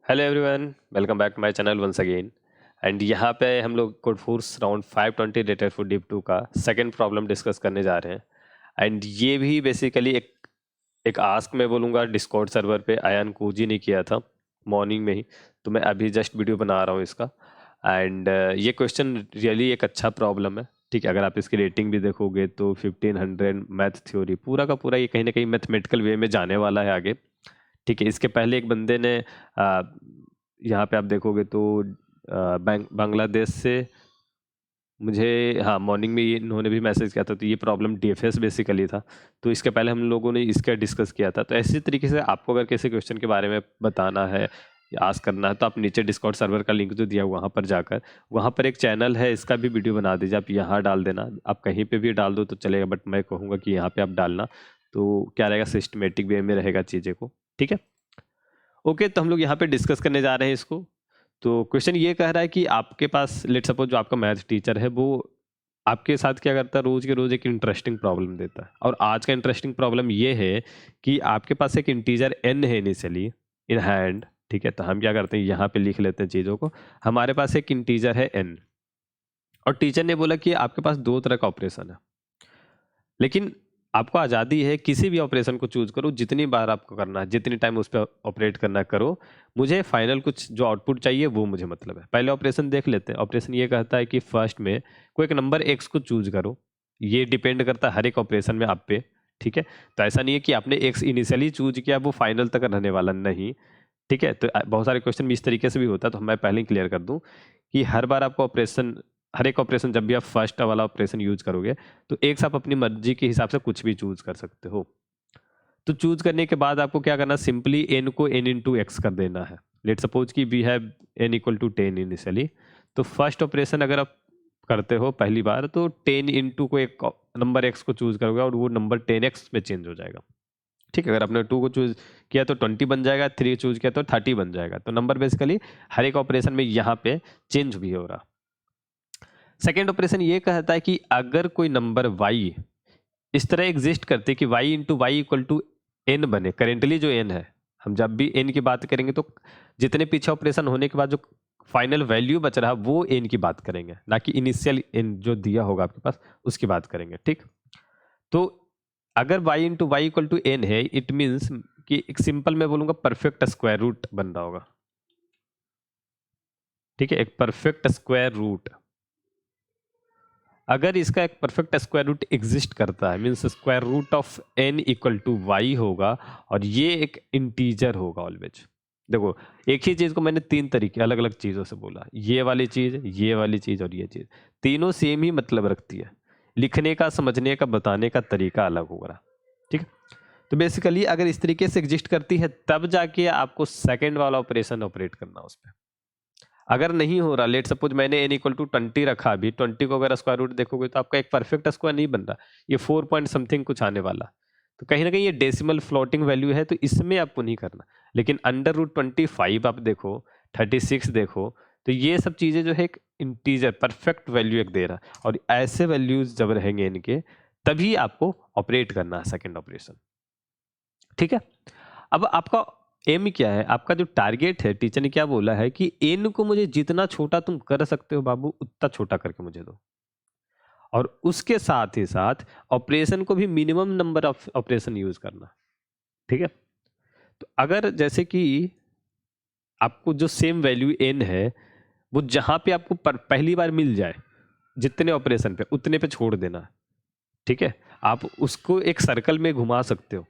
Hello everyone, welcome back to my channel once again. And यहाँ पे हम लोग Codeforces round 520 data for div 2 का second problem discuss करने जा रहे हैं। एंड ये भी बेसिकली एक आस्क मैं बोलूँगा डिस्कॉर्ड सर्वर पे आयान कूजी ने किया था मॉर्निंग में ही। तो मैं अभी जस्ट वीडियो बना रहा हूँ इसका। एंड ये क्वेश्चन रियली एक अच्छा प्रॉब्लम है। ठीक है, अगर आप इसकी रेटिंग भी देखोगे तो 1500 मैथ थ्योरी पूरा का पूरा ये कहीं ना कहीं मैथमेटिकल वे में जाने वाला है आगे। ठीक है, इसके पहले एक बंदे ने यहाँ पे आप देखोगे तो बांग्लादेश से मुझे, हाँ, मॉर्निंग में ये इन्होंने भी मैसेज किया था। तो ये प्रॉब्लम डीएफएस बेसिकली था। तो इसके पहले हम लोगों ने इसका डिस्कस किया था। तो ऐसी तरीके से आपको अगर किसी क्वेश्चन के बारे में बताना है या आस्क करना है तो आप नीचे डिस्कॉर्ड सर्वर का लिंक जो दिया वहाँ पर जाकर, वहाँ पर एक चैनल है, इसका भी वीडियो बना दीजिए। आप यहाँ डाल देना, आप कहीं पे भी डाल दो तो चलेगा, बट मैं कहूँगा कि यहाँ पे आप डालना तो क्या रहेगा, सिस्टमेटिक वे में रहेगा चीज़ें को। ठीक है, ओके। तो हम लोग यहाँ पे डिस्कस करने जा रहे हैं इसको। तो क्वेश्चन ये कह रहा है कि आपके पास लेट सपोज जो आपका मैथ टीचर है वो आपके साथ क्या करता है, रोज के रोज एक इंटरेस्टिंग प्रॉब्लम देता है। और आज का इंटरेस्टिंग प्रॉब्लम ये है कि आपके पास एक इंटीजर n है इनिशियली इन हैंड। ठीक है, तो हम क्या करते हैं, यहाँ पे लिख लेते हैं चीज़ों को। हमारे पास एक इंटीजर है n और टीचर ने बोला कि आपके पास दो तरह का ऑपरेशन है, लेकिन आपको आज़ादी है किसी भी ऑपरेशन को चूज करो, जितनी बार आपको करना है, जितनी टाइम उस पर ऑपरेट करना है करो। मुझे फाइनल कुछ जो आउटपुट चाहिए वो मुझे मतलब है। पहले ऑपरेशन देख लेते हैं। ऑपरेशन ये कहता है कि फर्स्ट में कोई एक नंबर एक्स को चूज करो। ये डिपेंड करता है हर एक ऑपरेशन में आप पे। ठीक है, तो ऐसा नहीं है कि आपने एक्स इनिशियली चूज किया वो फाइनल तक रहने वाला नहीं। ठीक है, तो बहुत सारे क्वेश्चन में इस तरीके से भी होता है। तो मैं पहले ही क्लियर कर दूं कि हर बार आपको ऑपरेशन, हर एक ऑपरेशन जब भी आप फर्स्ट वाला ऑपरेशन यूज करोगे तो एक आप अपनी मर्जी के हिसाब से कुछ भी चूज कर सकते हो। तो चूज करने के बाद आपको क्या करना, सिंपली एन को एन इंटू एक्स कर देना है। लेट सपोज कि we have n equal to 10 initially. तो फर्स्ट ऑपरेशन अगर आप करते हो पहली बार तो 10 इंटू को एक नंबर एक्स को चूज करोगे और वो नंबर 10x में चेंज हो जाएगा। ठीक है, अगर आपने 2 को चूज किया तो 20 बन जाएगा, 3 चूज किया तो 30 बन जाएगा। तो नंबर बेसिकली हर एक ऑपरेशन में यहाँ पे चेंज भी हो रहा। सेकेंड ऑपरेशन ये कहता है कि अगर कोई नंबर y इस तरह एग्जिस्ट करते कि y into y equal to n बने। करेंटली जो n है, हम जब भी n की बात करेंगे तो जितने पीछे ऑपरेशन होने के बाद जो फाइनल वैल्यू बच रहा है वो n की बात करेंगे, ना कि इनिशियल n जो दिया होगा आपके पास उसकी बात करेंगे। ठीक, तो अगर y into y equal to n है, इट मीन्स कि एक सिंपल मैं बोलूंगा परफेक्ट स्क्वायर रूट बन रहा होगा। ठीक है, एक परफेक्ट स्क्वायर रूट, अगर इसका एक परफेक्ट स्क्वायर रूट एग्जिस्ट करता है means square root of n equal to y होगा और ये एक इंटीजर होगा ऑलवेज। देखो, एक ही चीज को मैंने तीन तरीके अलग अलग चीजों से बोला, ये वाली चीज, ये वाली चीज और ये चीज, तीनों सेम ही मतलब रखती है। लिखने का, समझने का, बताने का तरीका अलग होगा। ठीक है, तो बेसिकली अगर इस तरीके से एग्जिस्ट करती है तब जाके आपको सेकेंड वाला ऑपरेशन ऑपरेट करना उस पर। अगर नहीं हो रहा, लेट सपोज मैंने n इक्वल टू 20 रखा, अभी 20 को अगर स्क्वायर रूट देखोगे तो आपका एक परफेक्ट स्क्वायर नहीं बन रहा, ये 4 पॉइंट समथिंग कुछ आने वाला। तो कहीं ना कहीं ये डेसिमल फ्लोटिंग वैल्यू है, तो इसमें आपको नहीं करना। लेकिन अंडर रूट 25 आप देखो, 36 देखो, तो ये सब चीज़ें जो है एक इंटीजर परफेक्ट वैल्यू एक दे रहा है। और ऐसे वैल्यूज जब रहेंगे इनके तभी आपको ऑपरेट करना है सेकेंड ऑपरेशन। ठीक है, अब आपका एम क्या है, आपका जो टारगेट है, टीचर ने क्या बोला है कि एन को मुझे जितना छोटा तुम कर सकते हो बाबू उतना छोटा करके मुझे दो, और उसके साथ ही साथ ऑपरेशन को भी minimum number of operation use करना। ठीक है, तो अगर जैसे कि आपको जो सेम वैल्यू एन है वो जहां पे आपको पहली बार मिल जाए जितने ऑपरेशन पे उतने पे छोड़ देना। ठीक है, आप उसको एक सर्कल में घुमा सकते हो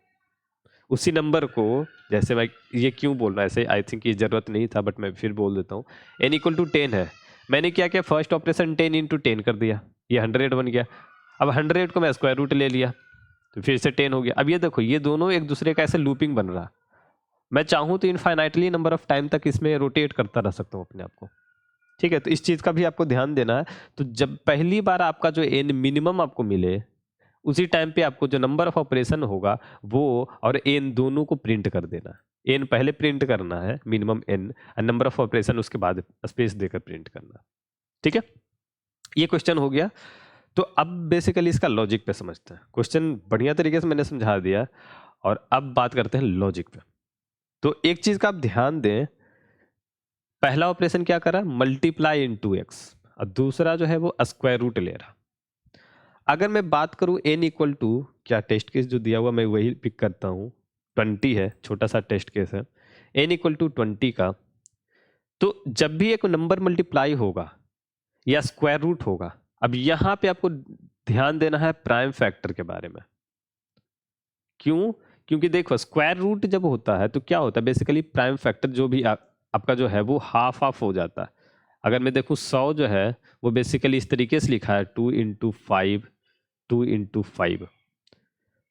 उसी नंबर को। जैसे मैं ये क्यों बोल रहा है ऐसे, आई थिंक ये जरूरत नहीं था बट मैं फिर बोल देता हूँ। n इक्वल टू 10 है, मैंने क्या किया, फर्स्ट ऑपरेशन 10 इंटू 10 कर दिया, ये 100 बन गया। अब 100 को मैं स्क्वायर रूट ले लिया तो फिर से 10 हो गया। अब ये देखो, ये दोनों एक दूसरे का ऐसे लूपिंग बन रहा। मैं चाहूँ तो इनफाइनाइटली नंबर ऑफ टाइम तक इसमें रोटेट करता रह सकता हूँ अपने आप को। ठीक है, तो इस चीज़ का भी आपको ध्यान देना है। तो जब पहली बार आपका जो n मिनिमम आपको मिले उसी टाइम पे आपको जो नंबर ऑफ ऑपरेशन होगा वो और एन दोनों को प्रिंट कर देना है। एन पहले प्रिंट करना है, मिनिमम एन, और नंबर ऑफ ऑपरेशन उसके बाद स्पेस देकर प्रिंट करना। ठीक है, ये क्वेश्चन हो गया। तो अब बेसिकली इसका लॉजिक पे समझते हैं। क्वेश्चन बढ़िया तरीके से मैंने समझा दिया और अब बात करते हैं लॉजिक पे। तो एक चीज का आप ध्यान दें पहला ऑपरेशन क्या करा, मल्टीप्लाई इनटू एक्स, और दूसरा जो है वो स्क्वायर रूट ले रहा। अगर मैं बात करूं n इक्वल टू, क्या टेस्ट केस जो दिया हुआ मैं वही पिक करता हूं, 20 है, छोटा सा टेस्ट केस है, n इक्वल टू 20 का, तो जब भी एक नंबर मल्टीप्लाई होगा या स्क्वायर रूट होगा, अब यहां पे आपको ध्यान देना है प्राइम फैक्टर के बारे में। क्यों? क्योंकि देखो स्क्वायर रूट जब होता है तो क्या होता है, बेसिकली प्राइम फैक्टर जो भी आपका जो है वो हाफ हाफ हो जाता है। अगर मैं देखूं 100 जो है वो बेसिकली इस तरीके से लिखा है 2 इंटू 5, 2 इंटू 5,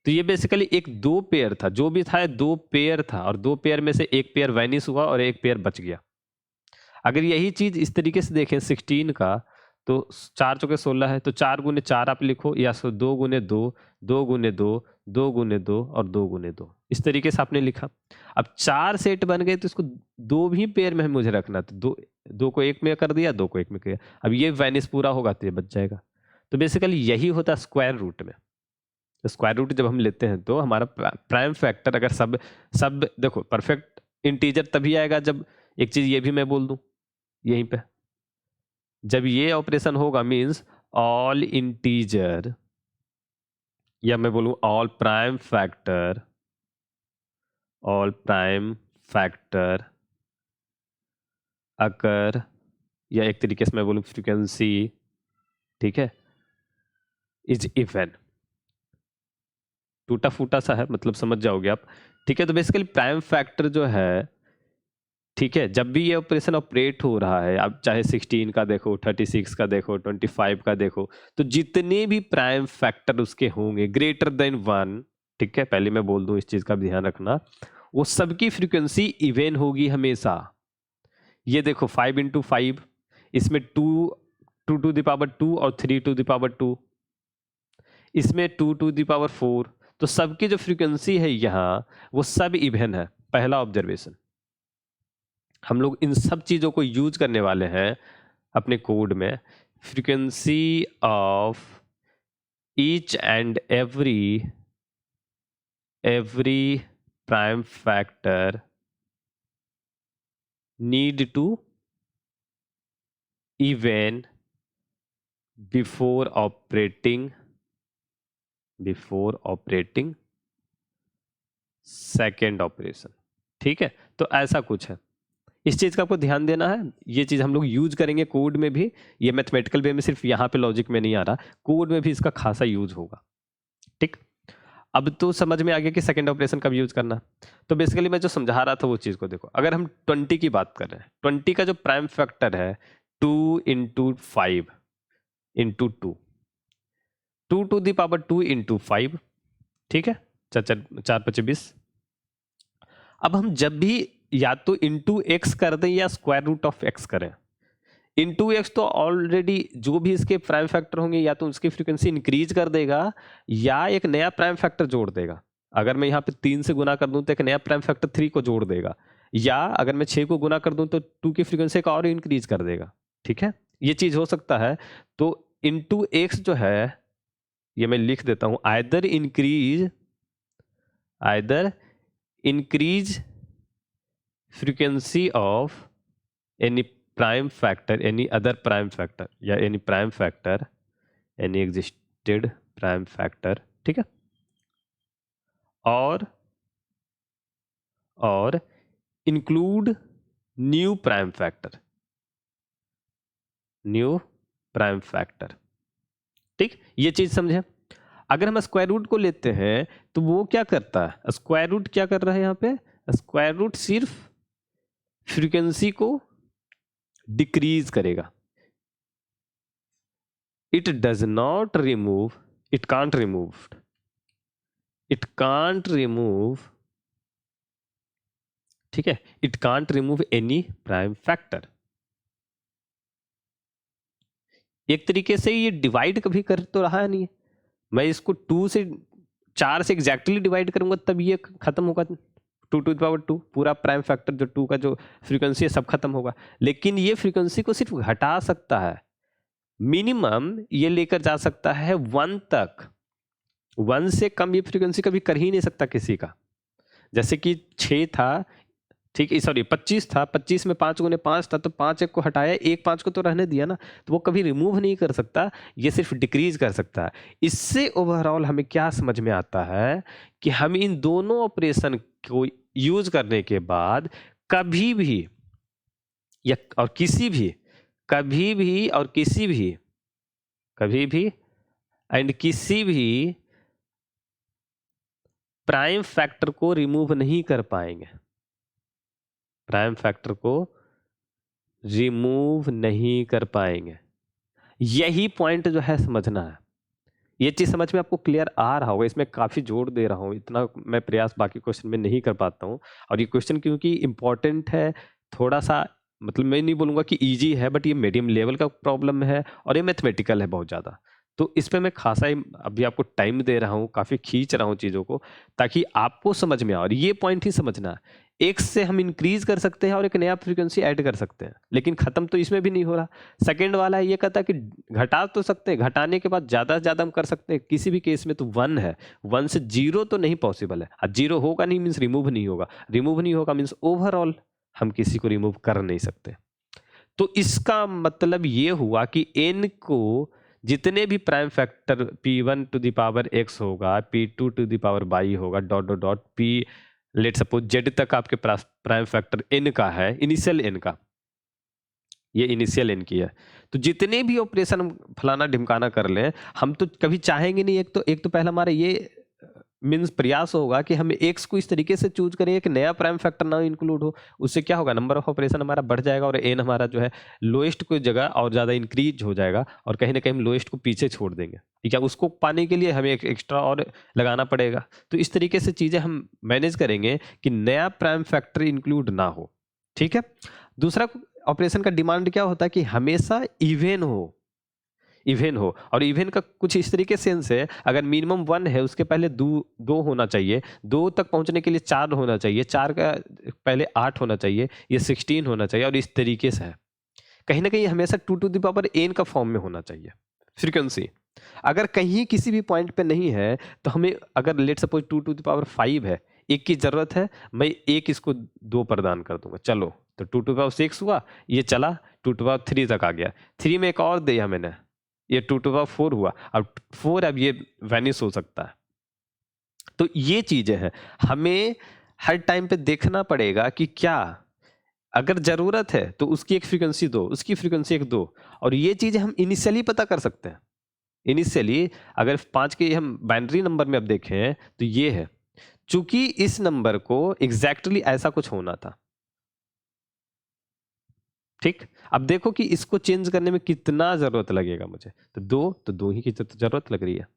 तो ये बेसिकली एक दो पेयर था, जो भी था दो पेयर था, और दो पेयर में से एक पेयर वैनिश हुआ और एक पेयर बच गया। अगर यही चीज इस तरीके से देखें 16 का, तो 4 चौके 16 है, तो 4 गुने 4 आप लिखो, या 2 गुने 2, 2 गुने 2, 2 गुने 2 और 2 गुने 2, इस तरीके से आपने लिखा। अब 4 सेट बन गए तो इसको दो भी पेयर में मुझे रखना, तो दो को एक में कर दिया, दो को एक में किया, अब ये वैनिश पूरा होगा तो ये बच जाएगा। तो बेसिकली यही होता है स्क्वायर रूट में। स्क्वायर रूट जब हम लेते हैं तो हमारा प्राइम फैक्टर, अगर सब सब देखो परफेक्ट इंटीजर तभी आएगा जब, एक चीज ये भी मैं बोल दूं यहीं पे, जब ये ऑपरेशन होगा मींस ऑल इंटीजर, या मैं बोलूं all prime factor, all prime factor occur, या एक तरीके से मैं बोलूं फ्रीक्वेंसी, ठीक है, इज इवन, टूटा फूटा सा है मतलब समझ जाओगे आप, ठीक है। तो बेसिकली प्राइम फैक्टर जो है, ठीक है, जब भी ये ऑपरेशन ऑपरेट हो रहा है, आप चाहे 16 का देखो, 36 का देखो, 25 का देखो, तो जितने भी प्राइम फैक्टर उसके होंगे ग्रेटर देन 1, ठीक है, पहले मैं बोल दूं इस चीज का भी ध्यान रखना, वो सबकी फ्रीक्वेंसी इवन होगी हमेशा। ये देखो 5 इंटू 5, इसमें 2 टू द पावर 2 और 3 टू द पावर 2, इसमें 2 टू द पावर 4, तो सबकी जो फ्रीक्वेंसी है यहाँ वो सब इवन है। पहला ऑब्जर्वेशन, हम लोग इन सब चीजों को यूज करने वाले हैं अपने कोड में। Frequency of each and every prime factor need to even before operating second operation, ठीक है। तो ऐसा कुछ है, इस चीज का आपको ध्यान देना है। ये चीज हम लोग यूज करेंगे कोड में भी, ये मैथमेटिकल वे में सिर्फ यहाँ पे लॉजिक में नहीं आ रहा, कोड में भी इसका खासा यूज होगा, ठीक। अब तो समझ में आ गया कि सेकंड ऑपरेशन कब यूज करना। तो बेसिकली मैं जो समझा रहा था वो चीज को देखो, अगर हम 20 की बात कर रहे हैं, 20 का जो प्राइम फैक्टर है 2 into 5 into 2, 2 to the power 2 into 5, ठीक है, 4 5 20। अब हम जब भी या तो इंटू एक्स कर दें या स्क्वायर रूट ऑफ एक्स करें, इंटू एक्स तो ऑलरेडी जो भी इसके प्राइम फैक्टर होंगे या तो उसकी फ्रीक्वेंसी इंक्रीज कर देगा या एक नया प्राइम फैक्टर जोड़ देगा। अगर मैं यहाँ पे 3 से गुना कर दूं तो एक नया प्राइम फैक्टर 3 को जोड़ देगा, या अगर मैं 6 को गुना कर दूं तो 2 की फ्रीक्वेंसी का और इंक्रीज कर देगा, ठीक है, ये चीज हो सकता है। तो इंटू एक्स जो है ये मैं लिख देता हूं, either increase frequency of any prime factor, any other prime factor, या any prime factor, any existed prime factor, ठीक है, और इंक्लूड न्यू प्राइम फैक्टर, ठीक। ये चीज समझे। अगर हम स्क्वायर रूट को लेते हैं तो वो क्या करता है, स्क्वायर रूट क्या कर रहा है यहाँ पे, स्क्वायर रूट सिर्फ फ्रीक्वेंसी को डिक्रीज करेगा, it does not remove, it can't remove, ठीक है, it can't remove any prime factor। एक तरीके से ये डिवाइड कभी कर तो रहा नहीं है, मैं इसको 2 से 4 से एग्जैक्टली डिवाइड करूंगा तब ये खत्म होगा, 2 टू द पावर 2 पूरा प्राइम फैक्टर जो 2 का जो फ्रीक्वेंसी है सब खत्म होगा। लेकिन ये फ्रीक्वेंसी को सिर्फ घटा सकता है, मिनिमम ये लेकर जा सकता है 1 तक, 1 से कम ये फ्रीक्वेंसी कभी कर ही नहीं सकता किसी का। जैसे कि 6 था, ठीक है, सॉरी 25 था, 25 में 5 गुने 5 था, तो 5 एक को हटाया, एक 5 को तो रहने दिया ना, तो वो कभी रिमूव नहीं कर सकता, ये सिर्फ डिक्रीज कर सकता है। इससे ओवरऑल हमें क्या समझ में आता है कि हम इन दोनों ऑपरेशन को यूज करने के बाद कभी भी या और किसी भी, कभी भी और किसी भी, कभी भी एंड किसी भी प्राइम फैक्टर को रिमूव नहीं कर पाएंगे, प्राइम फैक्टर को रिमूव नहीं कर पाएंगे। यही पॉइंट जो है समझना है। ये चीज समझ में आपको क्लियर आ रहा होगा, इसमें काफी जोर दे रहा हूँ, इतना मैं प्रयास बाकी क्वेश्चन में नहीं कर पाता हूँ। और ये क्वेश्चन क्योंकि इंपॉर्टेंट है, थोड़ा सा मतलब मैं नहीं बोलूंगा कि इजी है, बट ये मीडियम लेवल का प्रॉब्लम है और ये मैथमेटिकल है बहुत ज़्यादा। तो इस पे मैं खासा ही अभी आपको टाइम दे रहा हूँ, काफ़ी खींच रहा हूँ चीज़ों को, ताकि आपको समझ में आए। और ये पॉइंट ही समझना है, एक से हम इंक्रीज कर सकते हैं और एक नया फ्रीक्वेंसी ऐड कर सकते हैं, लेकिन ख़त्म तो इसमें भी नहीं हो रहा। सेकेंड वाला ये कहता है कि घटा तो सकते हैं, घटाने के बाद ज़्यादा से ज़्यादा हम कर सकते हैं किसी भी केस में, तो 1 है, 1 से 0 तो नहीं पॉसिबल है। अब 0 होगा नहीं मीन्स रिमूव नहीं होगा, रिमूव नहीं होगा मीन्स ओवरऑल हम किसी को रिमूव कर नहीं सकते। तो इसका मतलब ये हुआ कि n को जितने भी prime factor p1 to the power x होगा, p2 to the power y होगा, dot dot dot p let suppose z तक आपके प्राइम फैक्टर n का है, इनिशियल n का, ये इनिशियल n की है। तो जितने भी ऑपरेशन हम फलाना ढिमकाना कर लें, हम तो कभी चाहेंगे नहीं, एक तो पहला हमारा ये मीन्स प्रयास होगा कि हम एक्स को इस तरीके से चूज करें कि नया प्राइम फैक्टर ना इंक्लूड हो। उससे क्या होगा, नंबर ऑफ ऑपरेशन हमारा बढ़ जाएगा और एन हमारा जो है लोएस्ट को जगह और ज़्यादा इंक्रीज हो जाएगा, और कहीं ना कहीं हम लोएस्ट को पीछे छोड़ देंगे। ठीक है, उसको पाने के लिए हमें एक एक्स्ट्रा और लगाना पड़ेगा। तो इस तरीके से चीज़ें हम मैनेज करेंगे कि नया प्राइम फैक्टर इंक्लूड ना हो। ठीक है, दूसरा ऑपरेशन का डिमांड क्या होता है कि हमेशा इवन हो, इवन हो। और इवन का कुछ इस तरीके सेंस है, अगर मिनिमम 1 है उसके पहले 2 होना चाहिए, 2 तक पहुंचने के लिए 4 होना चाहिए, 4 का पहले 8 होना चाहिए, ये 16 होना चाहिए, और इस तरीके से है। कहीं ना कहीं हमेशा 2 टू द पावर n का फॉर्म में होना चाहिए फ्रीक्वेंसी। अगर कहीं किसी भी पॉइंट पे नहीं है तो हमें, अगर let suppose 2 to the power 5 है, एक की जरूरत है, मैं एक इसको 2 प्रदान कर दूंगा, चलो तो 2 टू पावर 6 हुआ, ये चला 2 टू पावर 3 तक आ गया, 3 में एक और दिया मैंने, ये 2 टू पावर 4 हुआ, अब 4 अब ये वैनिश हो सकता है। तो ये चीजें हैं, हमें हर टाइम पे देखना पड़ेगा कि क्या, अगर जरूरत है तो उसकी एक फ्रीक्वेंसी दो, उसकी फ्रीक्वेंसी एक दो, और ये चीजें हम इनिशियली पता कर सकते हैं। इनिशियली अगर 5 के हम बाइनरी नंबर में अब देखें तो ये है, चूंकि इस नंबर को एग्जैक्टली ऐसा कुछ होना था। ठीक, अब देखो कि इसको चेंज करने में कितना जरूरत लगेगा मुझे, तो 2 ही की तो जरूरत लग रही है।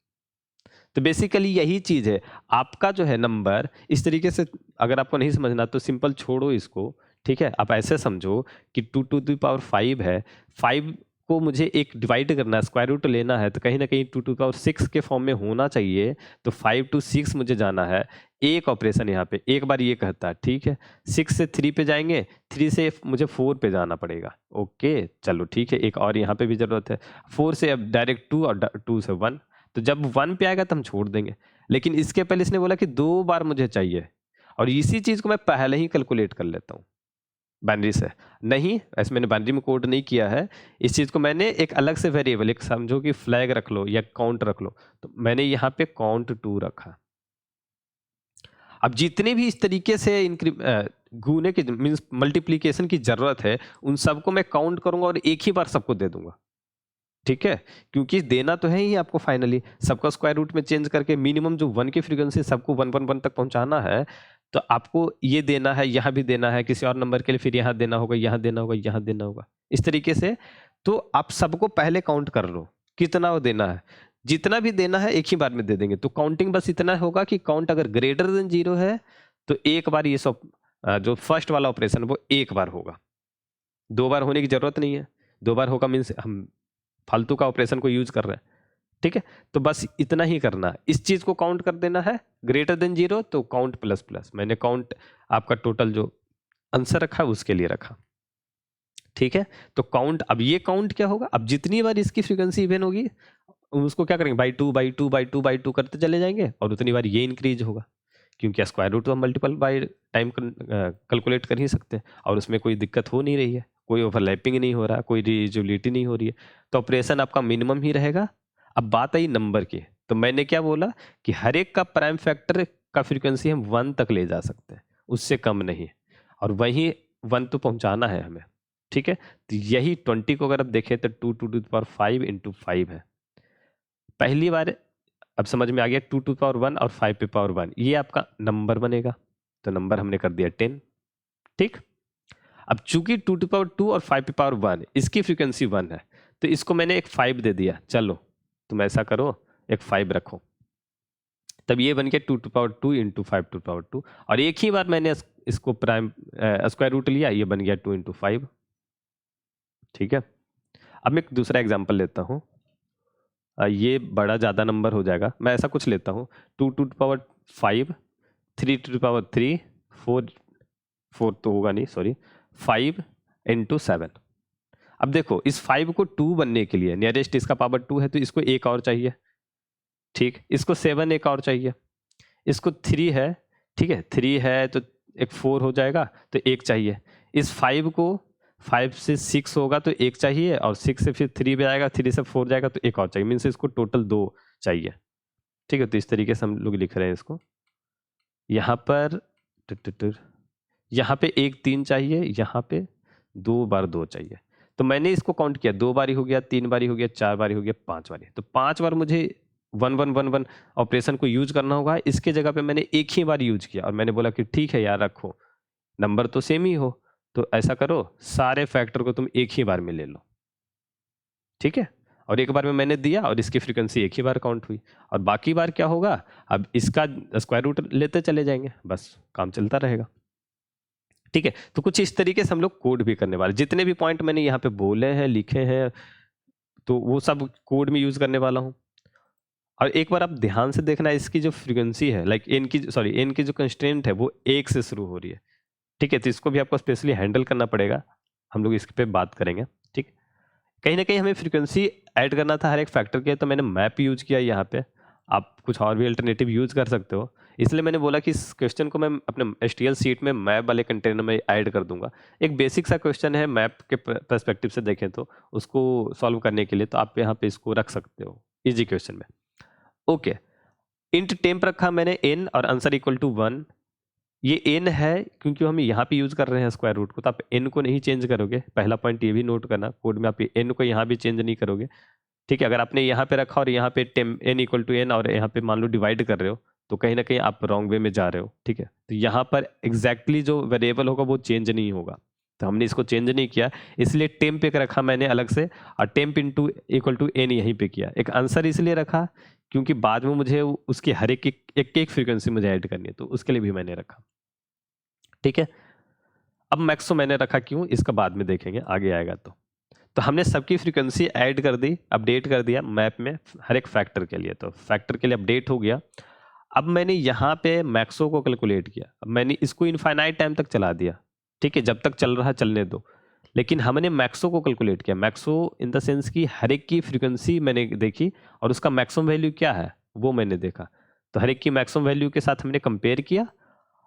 तो बेसिकली यही चीज है, आपका जो है नंबर इस तरीके से, अगर आपको नहीं समझना तो सिंपल छोड़ो इसको। ठीक है, आप ऐसे समझो कि 2 टू द पावर 5 है, 5 को मुझे एक डिवाइड करना है, स्क्वायर रूट लेना है, तो कहीं ना कहीं 2 टू पावर 6 के फॉर्म में होना चाहिए। तो 5 टू 6 मुझे जाना है, एक ऑपरेशन यहाँ पे एक बार ये कहता है। ठीक है, 6 से 3 पे जाएंगे, 3 से मुझे 4 पे जाना पड़ेगा। ओके चलो ठीक है, एक और यहाँ पे भी जरूरत है, 4 से अब डायरेक्ट 2 और 2 से 1, तो जब 1 पे आएगा तो हम छोड़ देंगे। लेकिन इसके पहले इसने बोला कि 2 बार मुझे चाहिए, और इसी चीज को मैं पहले ही कैलकुलेट कर लेता हूँ बाइनरी से। नहीं, ऐसे मैंने बाइनरी में कोड नहीं किया है, इस चीज को मैंने एक अलग से वेरिएबल, एक समझो कि फ्लैग रख लो या काउंट रख लो, तो मैंने यहाँ पे काउंट 2 रखा। अब जितने भी इस तरीके से गुने की मीन्स मल्टीप्लीकेशन की जरूरत है, उन सबको मैं काउंट करूंगा और एक ही बार सबको दे दूंगा। ठीक है, क्योंकि देना तो है ही आपको, फाइनली सबका स्क्वायर रूट में चेंज करके मिनिमम जो 1 की फ्रीक्वेंसी सबको 1 तक पहुंचाना है, तो आपको ये देना है, यहाँ भी देना है, किसी और नंबर के लिए फिर यहाँ देना होगा, यहाँ देना होगा, यहाँ देना होगा, इस तरीके से। तो आप सबको पहले काउंट कर लो कितना वो देना है, जितना भी देना है एक ही बार में दे देंगे। तो काउंटिंग बस इतना होगा कि काउंट अगर ग्रेटर देन 0 है तो एक बार ये सब जो फर्स्ट वाला ऑपरेशन वो एक बार होगा, 2 बार होने की जरूरत नहीं है। 2 बार होगा मीन्स हम फालतू का ऑपरेशन को यूज कर रहे हैं। ठीक है, तो बस इतना ही करना है, इस चीज को काउंट कर देना है, ग्रेटर देन 0 तो काउंट प्लस प्लस, मैंने काउंट आपका टोटल जो आंसर रखा उसके लिए रखा। ठीक है, तो काउंट, अब ये काउंट क्या होगा, अब जितनी बार इसकी फ्रीक्वेंसी इवन होगी उसको क्या करेंगे, बाई 2 बाई 2 बाई 2 बाई 2 करते चले जाएंगे, और उतनी बार ये इंक्रीज होगा, क्योंकि स्क्वायर रूट तो हम मल्टीपल बाय टाइम कैलकुलेट कर ही सकते हैं और उसमें कोई दिक्कत हो नहीं रही है, कोई ओवरलैपिंग नहीं हो रहा, कोई रियूजिबिलिटी नहीं हो रही है, तो ऑपरेशन आपका मिनिमम ही रहेगा। अब बात आई नंबर की, तो मैंने क्या बोला कि हर एक का प्राइम फैक्टर का फ्रीक्वेंसी हम 1 तक ले जा सकते हैं, उससे कम नहीं, और वहीं 1 तो पहुंचाना है हमें। ठीक है, तो यही 20 को अगर आप देखें तो 2 टू द पावर 5 इंटू 5 है। पहली बार अब समझ में आ गया, 2 टू पावर 1 और 5 पे पावर 1 ये आपका नंबर बनेगा, तो नंबर हमने कर दिया 10। ठीक, अब चूंकि 2 टू पावर 2 और 5 पे पावर 1 इसकी फ्रीक्वेंसी 1 है, तो इसको मैंने एक 5 दे दिया। चलो तुम ऐसा करो, एक 5 रखो, तब ये बन गया 2 to power 2 into 5 to power 2, और एक ही बार मैंने इसको प्राइम स्क्वायर रूट लिया, ये बन गया 2 इंटू 5। ठीक है, अब मैं एक दूसरा एग्जांपल लेता हूँ, ये बड़ा ज़्यादा नंबर हो जाएगा, मैं ऐसा कुछ लेता हूँ 2 टू पावर 5, 3 टू पावर 3, 4 तो होगा नहीं, सॉरी, 5 इंटू 7। अब देखो इस 5 को 2 बनने के लिए नियरेस्ट इसका पावर 2 है, तो इसको एक और चाहिए। ठीक, इसको 7 एक और चाहिए, इसको 3 है, ठीक है 3 है तो एक 4 हो जाएगा, तो एक चाहिए। इस 5 को 5 से 6 होगा तो एक चाहिए, और 6 से फिर 3 पे आएगा, 3 से 4 जाएगा तो एक और चाहिए, मीन्स इसको टोटल 2 चाहिए। ठीक है, तो इस तरीके से हम लोग लिख रहे हैं इसको। यहाँ पर यहाँ पे एक 3 चाहिए, यहाँ पे 2 बार 2 चाहिए, तो मैंने इसको काउंट किया, 2 बारी हो गया, 3 बारी हो गया, 4 बारी हो गया, 5 बारी, तो 5 बार मुझे 1111 ऑपरेशन को यूज करना होगा। इसके जगह पे मैंने एक ही बार यूज किया और मैंने बोला कि ठीक है यार रखो, नंबर तो सेम ही हो, तो ऐसा करो सारे फैक्टर को तुम एक ही बार में ले लो। ठीक है, और एक बार में मैंने दिया और इसकी फ्रीक्वेंसी एक ही बार काउंट हुई, और बाकी बार क्या होगा, अब इसका स्क्वायर रूट लेते चले जाएंगे, बस काम चलता रहेगा। ठीक है, तो कुछ इस तरीके से हम लोग कोड भी करने वाले, जितने भी पॉइंट मैंने यहाँ पे बोले हैं लिखे हैं, तो वो सब कोड में यूज करने वाला हूँ। और एक बार आप ध्यान से देखना, इसकी जो फ्रीक्वेंसी है, लाइक एन की, सॉरी एन की जो कंस्ट्रेंट है वो 1 से शुरू हो रही है। ठीक है, तो इसको भी आपको स्पेशली हैंडल करना पड़ेगा, हम लोग इस पे बात करेंगे। ठीक, कहीं ना कहीं हमें फ्रीक्वेंसी ऐड करना था हर एक फैक्टर के, तो मैंने मैप यूज किया यहाँ पे, आप कुछ और भी अल्टरनेटिव यूज कर सकते हो, इसलिए मैंने बोला कि इस क्वेश्चन को मैं अपने STL सीट में मैप वाले कंटेनर में ऐड कर दूंगा। एक बेसिक सा क्वेश्चन है, मैप के पर्सपेक्टिव से देखें तो उसको सॉल्व करने के लिए, तो आप यहाँ पे इसको रख सकते हो इजी क्वेश्चन में। ओके, इंट टेम्प रखा मैंने n और आंसर इक्वल टू 1। ये n है क्योंकि हम यहाँ पे यूज कर रहे हैं स्क्वायर रूट को, तो आप n को नहीं चेंज करोगे, पहला पॉइंट ये भी नोट करना, कोड में आप n को यहाँ भी चेंज नहीं करोगे। ठीक है, अगर आपने यहाँ पे रखा और यहाँ पे n इक्वल टू n और यहाँ पे मान लो डिवाइड कर रहे हो, तो कहीं ना कहीं आप रॉन्ग वे में जा रहे हो। ठीक है, तो यहाँ पर एग्जैक्टली जो वेरिएबल होगा वो चेंज नहीं होगा, तो हमने इसको चेंज नहीं किया, इसलिए टेम्प एक रखा मैंने अलग से, और temp into equal to n यहीं पे किया। एक आंसर इसलिए रखा क्योंकि बाद में मुझे उसकी हर एक फ्रीक्वेंसी मुझे ऐड करनी है, तो उसके लिए भी मैंने रखा। ठीक है, अब मैक्सो मैंने रखा क्यों, इसका बाद में देखेंगे, आगे आएगा। तो हमने सबकी फ्रीक्वेंसी ऐड कर दी, अपडेट कर दिया मैप में हर एक फैक्टर के लिए, तो फैक्टर के लिए अपडेट हो गया। अब मैंने यहाँ पे मैक्सो को कैलकुलेट किया, अब मैंने इसको इनफाइनाइट टाइम तक चला दिया। ठीक है, जब तक चल रहा चलने दो, लेकिन हमने मैक्सो को कैलकुलेट किया, मैक्सो इन द सेंस की हर एक की फ्रीक्वेंसी मैंने देखी और उसका मैक्सिमम वैल्यू क्या है वो मैंने देखा, तो हर एक की मैक्सिमम वैल्यू के साथ हमने कंपेयर किया,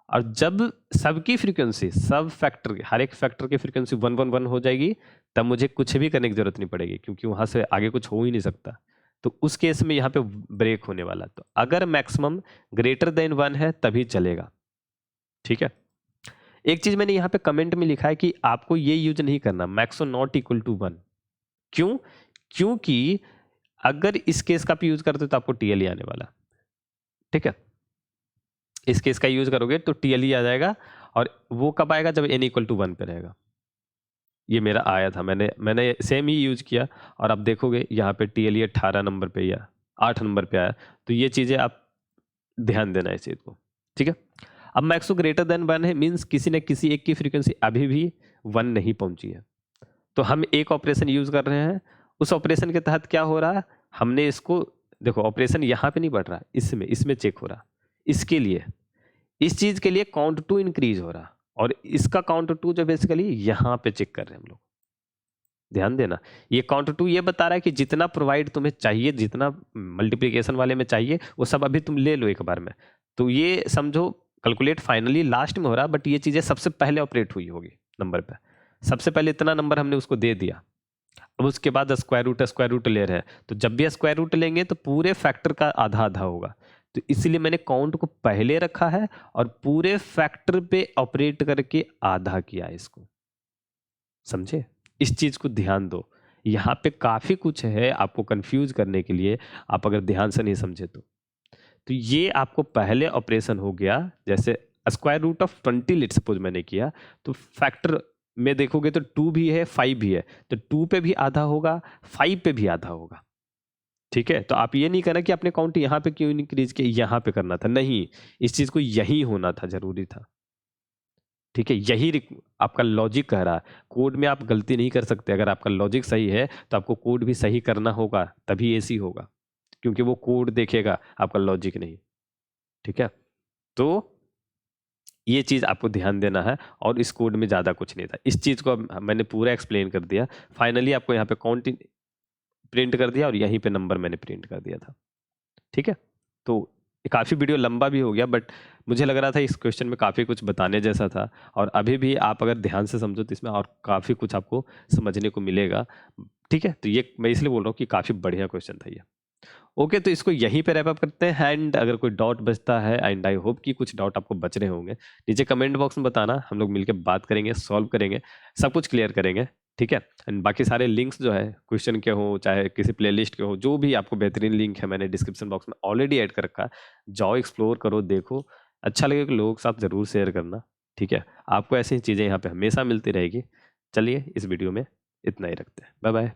और जब सबकी फ्रीक्वेंसी, सब फैक्टर, हर एक फैक्टर की फ्रीक्वेंसी 111 हो जाएगी, तब मुझे कुछ भी करने की जरूरत नहीं पड़ेगी, क्योंकि वहां से आगे कुछ हो ही नहीं सकता। तो उस केस में यहाँ पे ब्रेक होने वाला, तो अगर मैक्सिमम ग्रेटर देन 1 है तभी चलेगा। ठीक है, एक चीज मैंने यहाँ पे कमेंट में लिखा है कि आपको ये यूज नहीं करना, मैक्सो नॉट इक्वल टू 1। क्यों, क्योंकि अगर इस केस का आप यूज करते तो आपको TLE आने वाला। ठीक है, इस केस का यूज करोगे तो TLE आ जाएगा, और वो कब आएगा, जब n इक्वल टू 1 पे रहेगा। ये मेरा आया था, मैंने सेम ही यूज किया, और आप देखोगे यहाँ पे TLE 18 नंबर पे या 8 नंबर पे आया, तो ये चीजें आप ध्यान देना इस चीज को। ठीक है, अब मैक्सो ग्रेटर देन 1 है, मीन्स किसी न किसी एक की फ्रीक्वेंसी अभी भी 1 नहीं पहुंची है, तो हम एक ऑपरेशन यूज कर रहे हैं, उस ऑपरेशन के तहत क्या हो रहा है, हमने इसको देखो, ऑपरेशन यहाँ पे नहीं बढ़ रहा, इसमें चेक हो रहा, इसके लिए, इस चीज के लिए काउंट टू इंक्रीज हो रहा, और इसका काउंट टू जो बेसिकली यहाँ पे चेक कर रहे हैं हम लोग, ध्यान देना, ये काउंट टू ये बता रहा है कि जितना प्रोवाइड तुम्हें चाहिए, जितना मल्टीप्लिकेशन वाले में चाहिए वो सब अभी तुम ले लो एक बार में, तो ये समझो कैलकुलेट फाइनली लास्ट में हो रहा है, बट ये चीज़ें सबसे पहले ऑपरेट हुई होगी नंबर पे। सबसे पहले इतना नंबर हमने उसको दे दिया, अब उसके बाद स्क्वायर रूट ले रहे हैं, तो जब भी स्क्वायर रूट लेंगे तो पूरे फैक्टर का आधा आधा होगा, तो इसीलिए मैंने काउंट को पहले रखा है और पूरे फैक्टर पे ऑपरेट करके आधा किया है इसको। समझे? इस चीज को ध्यान दो, यहाँ पे काफी कुछ है आपको कंफ्यूज करने के लिए, आप अगर ध्यान से नहीं समझे तो ये आपको पहले ऑपरेशन हो गया। जैसे square root of 20 let suppose मैंने किया, तो फैक्टर में देखोगे तो 2 भी है 5 भी है, तो 2 पे भी आधा होगा 5 पे भी आधा होगा। ठीक है, तो आप ये नहीं करना कि आपने काउंट यहाँ पे क्यों इंक्रीज किया, यहाँ पे करना था, नहीं, इस चीज को यही होना था, जरूरी था। ठीक है, यही आपका लॉजिक कह रहा है, कोड में आप गलती नहीं कर सकते। अगर आपका लॉजिक सही है तो आपको कोड भी सही करना होगा, तभी ऐसी होगा, क्योंकि वो कोड देखेगा, आपका लॉजिक नहीं। ठीक है, तो ये चीज़ आपको ध्यान देना है, और इस कोड में ज़्यादा कुछ नहीं था। इस चीज़ को मैंने पूरा एक्सप्लेन कर दिया। फाइनली आपको यहाँ पे काउंट प्रिंट कर दिया और यहीं पे नंबर मैंने प्रिंट कर दिया था। ठीक है, तो काफ़ी वीडियो लंबा भी हो गया, बट मुझे लग रहा था इस क्वेश्चन में काफ़ी कुछ बताने जैसा था, और अभी भी आप अगर ध्यान से समझो तो इसमें और काफ़ी कुछ आपको समझने को मिलेगा। ठीक है, तो ये मैं इसलिए बोल रहा हूँ कि काफ़ी बढ़िया क्वेश्चन था ये। ओके, तो इसको यहीं पे रैप अप करते हैं, एंड अगर कोई डाउट बचता है, एंड आई होप कि कुछ डाउट आपको बच रहे होंगे, नीचे कमेंट बॉक्स में बताना, हम लोग मिलकर बात करेंगे, सॉल्व करेंगे, सब कुछ क्लियर करेंगे। ठीक है, एंड बाकी सारे लिंक्स जो है क्वेश्चन के हो चाहे किसी प्लेलिस्ट के हो, जो भी आपको बेहतरीन लिंक है मैंने डिस्क्रिप्शन बॉक्स में ऑलरेडी ऐड कर रखा है, जाओ एक्सप्लोर करो, देखो, अच्छा लगे तो लोगों के साथ ज़रूर शेयर करना। ठीक है, आपको ऐसी चीज़ें यहाँ पे हमेशा मिलती रहेगी। चलिए इस वीडियो में इतना ही रखते हैं, बाय बाय।